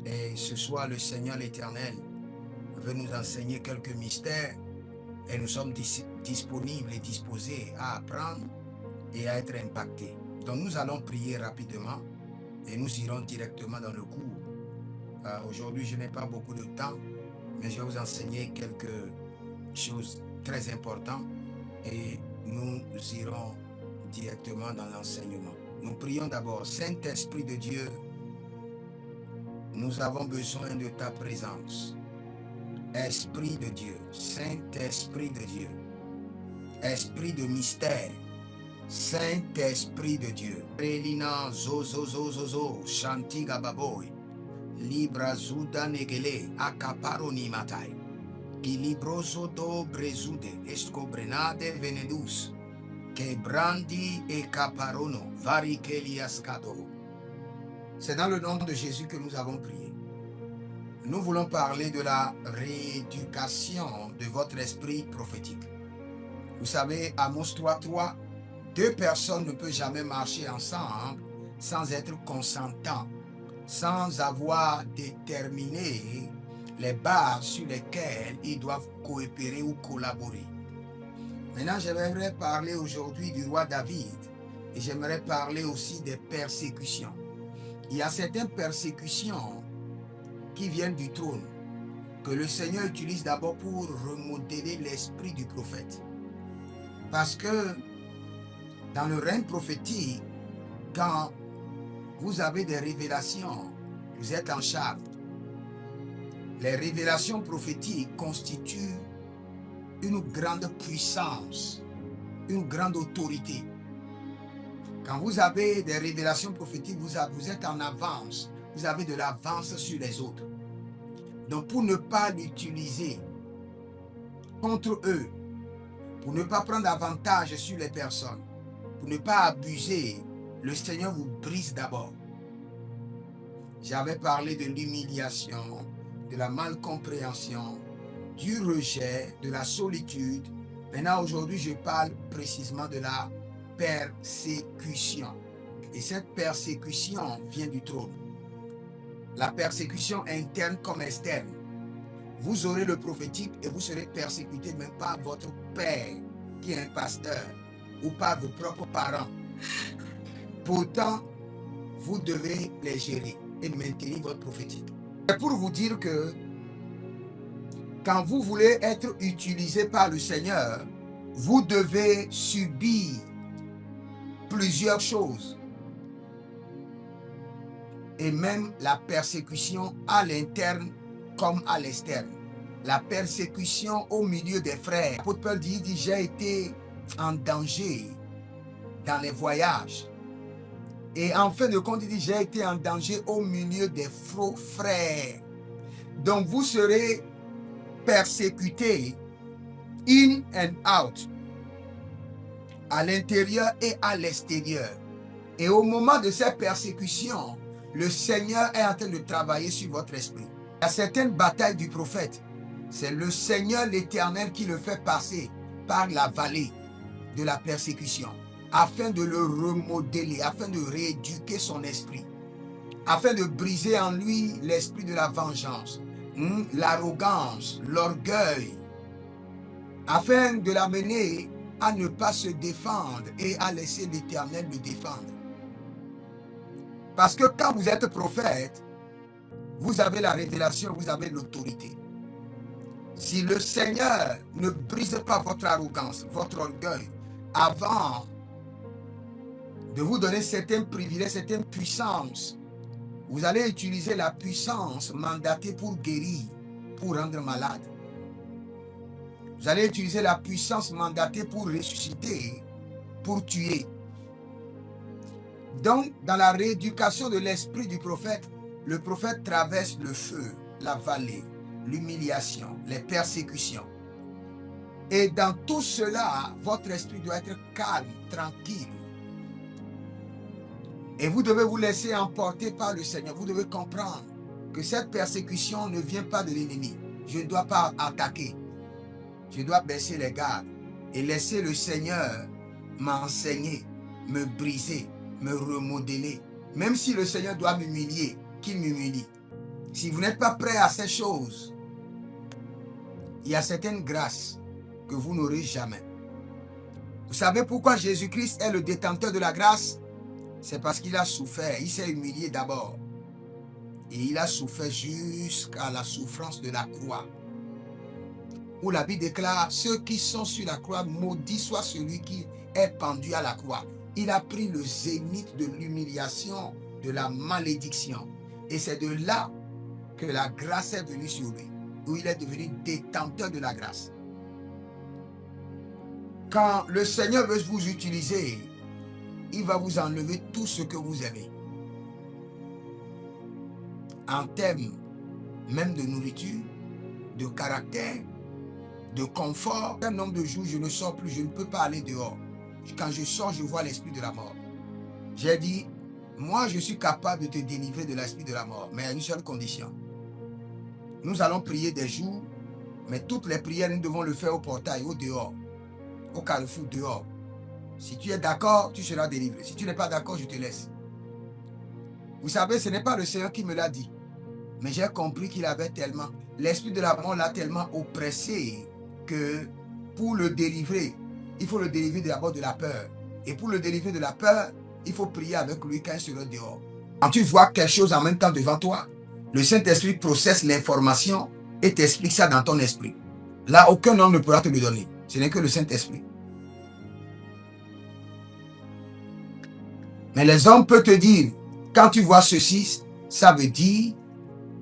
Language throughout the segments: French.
Et ce soir, le Seigneur l'Éternel veut nous enseigner quelques mystères et nous sommes disponibles et disposés à apprendre et à être impactés. Donc nous allons prier rapidement et nous irons directement dans le cours. Aujourd'hui, je n'ai pas beaucoup de temps, mais je vais vous enseigner quelques choses très importantes et nous irons directement dans l'enseignement. Nous prions d'abord. Saint-Esprit de Dieu, nous avons besoin de ta présence. Esprit de Dieu, Saint-Esprit de Dieu, Esprit de mystère, Saint-Esprit de Dieu. Relina zozozozozo, shantiga baboy, libra zuda negele, acaparoni matai, kilibroso do brezude, escobrenade venedus, que brandi e caparono, varikeliascado. C'est dans le nom de Jésus que nous avons prié. Nous voulons parler de la rééducation de votre esprit prophétique. Vous savez, Amos 3:3, deux personnes ne peuvent jamais marcher ensemble sans être consentants, sans avoir déterminé les bases sur lesquelles ils doivent coopérer ou collaborer. Maintenant, j'aimerais parler aujourd'hui du roi David et j'aimerais parler aussi des persécutions. Il y a certaines persécutions qui viennent du trône, que le Seigneur utilise d'abord pour remodeler l'esprit du prophète. Parce que dans le règne prophétique, quand vous avez des révélations, vous êtes en charge. Les révélations prophétiques constituent une grande puissance, une grande autorité. Quand vous avez des révélations prophétiques, vous êtes en avance, vous avez de l'avance sur les autres. Donc pour ne pas l'utiliser contre eux, pour ne pas prendre avantage sur les personnes, pour ne pas abuser, le Seigneur vous brise d'abord. J'avais parlé de l'humiliation, de la malcompréhension, du rejet, de la solitude. Maintenant, aujourd'hui, je parle précisément de la persécution. Et cette persécution vient du trône. La persécution interne comme externe. Vous aurez le prophétique et vous serez persécuté même par votre père, qui est un pasteur, ou par vos propres parents. Pourtant, vous devez les gérer et maintenir votre prophétique. C'est pour vous dire que quand vous voulez être utilisé par le Seigneur, vous devez subir plusieurs choses. Et même la persécution à l'interne comme à l'externe. La persécution au milieu des frères. L'apôtre Paul dit, j'ai été en danger dans les voyages. Et en fin de compte, il dit, j'ai été en danger au milieu des faux frères. Donc vous serez persécutés in and out, à l'intérieur et à l'extérieur. Et au moment de cette persécution, le Seigneur est en train de travailler sur votre esprit. Il y a certaines batailles du prophète. C'est le Seigneur l'Éternel qui le fait passer par la vallée de la persécution, afin de le remodeler, afin de rééduquer son esprit, afin de briser en lui l'esprit de la vengeance, l'arrogance, l'orgueil, afin de l'amener à ne pas se défendre et à laisser l'Éternel le défendre. Parce que quand vous êtes prophète, vous avez la révélation, vous avez l'autorité. Si le Seigneur ne brise pas votre arrogance, votre orgueil, avant de vous donner certains privilèges, certaines puissances, vous allez utiliser la puissance mandatée pour guérir, pour rendre malade. Vous allez utiliser la puissance mandatée pour ressusciter, pour tuer. Donc, dans la rééducation de l'esprit du prophète, le prophète traverse le feu, la vallée, l'humiliation, les persécutions. Et dans tout cela, votre esprit doit être calme, tranquille. Et vous devez vous laisser emporter par le Seigneur. Vous devez comprendre que cette persécution ne vient pas de l'ennemi. Je ne dois pas attaquer. Je dois baisser les gardes et laisser le Seigneur m'enseigner, me briser, me remodeler. Même si le Seigneur doit m'humilier, qu'il m'humilie. Si vous n'êtes pas prêt à ces choses, il y a certaines grâces que vous n'aurez jamais. Vous savez pourquoi Jésus-Christ est le détenteur de la grâce? C'est parce qu'il a souffert. Il s'est humilié d'abord. Et il a souffert jusqu'à la souffrance de la croix. Où la Bible déclare, ceux qui sont sur la croix, maudit soit celui qui est pendu à la croix. Il a pris le zénith de l'humiliation, de la malédiction. Et c'est de là que la grâce est venue sur lui, où il est devenu détenteur de la grâce. Quand le Seigneur veut vous utiliser, il va vous enlever tout ce que vous aimez. En termes même de nourriture, de caractère, de confort. Un nombre de jours, je ne sors plus, je ne peux pas aller dehors. Quand je sors, je vois l'esprit de la mort. J'ai dit, moi je suis capable de te délivrer de l'esprit de la mort, mais à une seule condition. Nous allons prier des jours, mais toutes les prières, nous devons le faire au portail, au dehors, au carrefour, dehors. Si tu es d'accord, tu seras délivré. Si tu n'es pas d'accord, je te laisse. Vous savez, ce n'est pas le Seigneur qui me l'a dit. Mais j'ai compris qu'il avait tellement, l'esprit de la mort l'a tellement oppressé que pour le délivrer, il faut le délivrer d'abord de la peur. Et pour le délivrer de la peur, il faut prier avec lui quand il sera dehors. Quand tu vois quelque chose en même temps devant toi, le Saint-Esprit processe l'information et t'explique ça dans ton esprit. Là, aucun homme ne pourra te le donner. Ce n'est que le Saint-Esprit. Mais les hommes peuvent te dire, quand tu vois ceci, ça veut dire,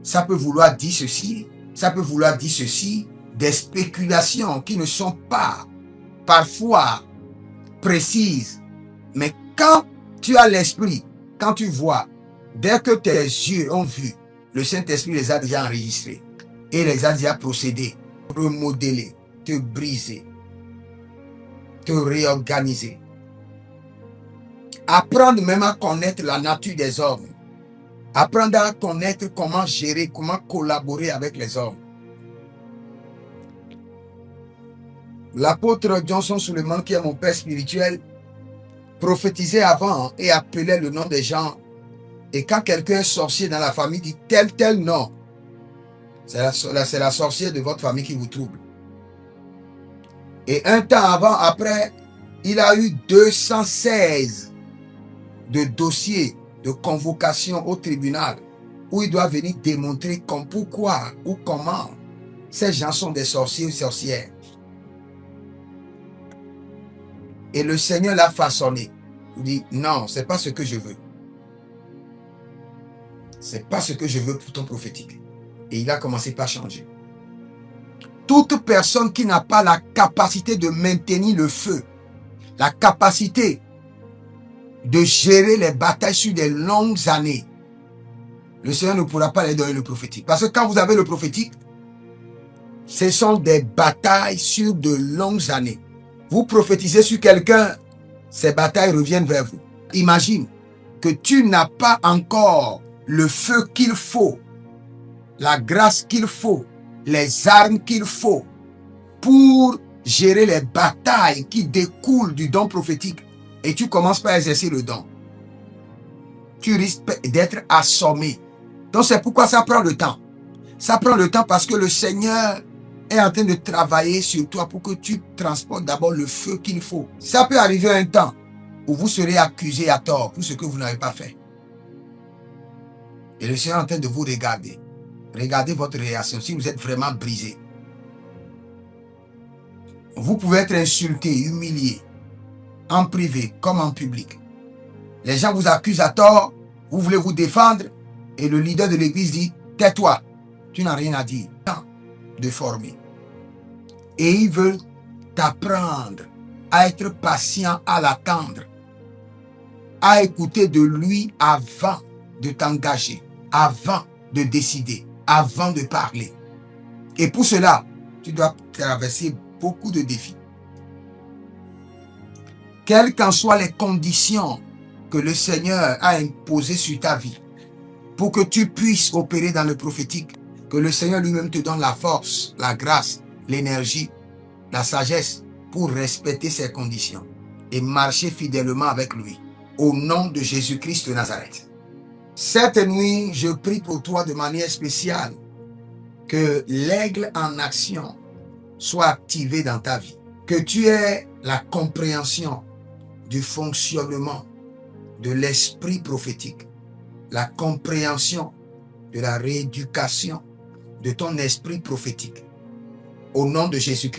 ça peut vouloir dire ceci, ça peut vouloir dire ceci, des spéculations qui ne sont pas parfois précises. Mais quand tu as l'esprit, quand tu vois, dès que tes yeux ont vu, le Saint-Esprit les a déjà enregistrés et les a déjà procédés, remodeler, te briser, te réorganiser. Apprendre même à connaître la nature des hommes. Apprendre à connaître comment gérer, comment collaborer avec les hommes. L'apôtre Johnson Suleiman, qui est mon père spirituel, prophétisait avant et appelait le nom des gens. Et quand quelqu'un est sorcier dans la famille, dit tel nom. C'est la sorcière de votre famille qui vous trouble. Et un temps avant, après, il a eu 216 de dossiers de convocation au tribunal où il doit venir démontrer pourquoi ou comment ces gens sont des sorciers ou sorcières. Et le Seigneur l'a façonné. Il dit, non, c'est pas ce que je veux. C'est pas ce que je veux pour ton prophétique. Et il a commencé par changer. Toute personne qui n'a pas la capacité de maintenir le feu, la capacité de gérer les batailles sur des longues années, le Seigneur ne pourra pas les donner le prophétique. Parce que quand vous avez le prophétique, ce sont des batailles sur de longues années. Vous prophétisez sur quelqu'un, ces batailles reviennent vers vous. Imagine que tu n'as pas encore le feu qu'il faut, la grâce qu'il faut, les armes qu'il faut pour gérer les batailles qui découlent du don prophétique. Et tu commences par exercer le don. Tu risques d'être assommé. Donc c'est pourquoi ça prend le temps. Ça prend le temps parce que le Seigneur est en train de travailler sur toi pour que tu transportes d'abord le feu qu'il faut. Ça peut arriver un temps où vous serez accusé à tort pour ce que vous n'avez pas fait. Et le Seigneur est en train de vous regarder. Regardez votre réaction si vous êtes vraiment brisé. Vous pouvez être insulté, humilié, en privé comme en public. Les gens vous accusent à tort, vous voulez vous défendre et le leader de l'église dit, tais-toi, tu n'as rien à dire. De former. Et ils veulent t'apprendre à être patient, à l'attendre, à écouter de lui avant de t'engager, avant de décider, avant de parler. Et pour cela, tu dois traverser beaucoup de défis. Quelles qu'en soient les conditions que le Seigneur a imposées sur ta vie, pour que tu puisses opérer dans le prophétique, que le Seigneur lui-même te donne la force, la grâce, l'énergie, la sagesse pour respecter ces conditions et marcher fidèlement avec lui. Au nom de Jésus-Christ de Nazareth. Cette nuit, je prie pour toi de manière spéciale que l'aigle en action soit activé dans ta vie. Que tu aies la compréhension du fonctionnement de l'esprit prophétique, la compréhension de la rééducation de ton esprit prophétique. Au nom de Jésus-Christ.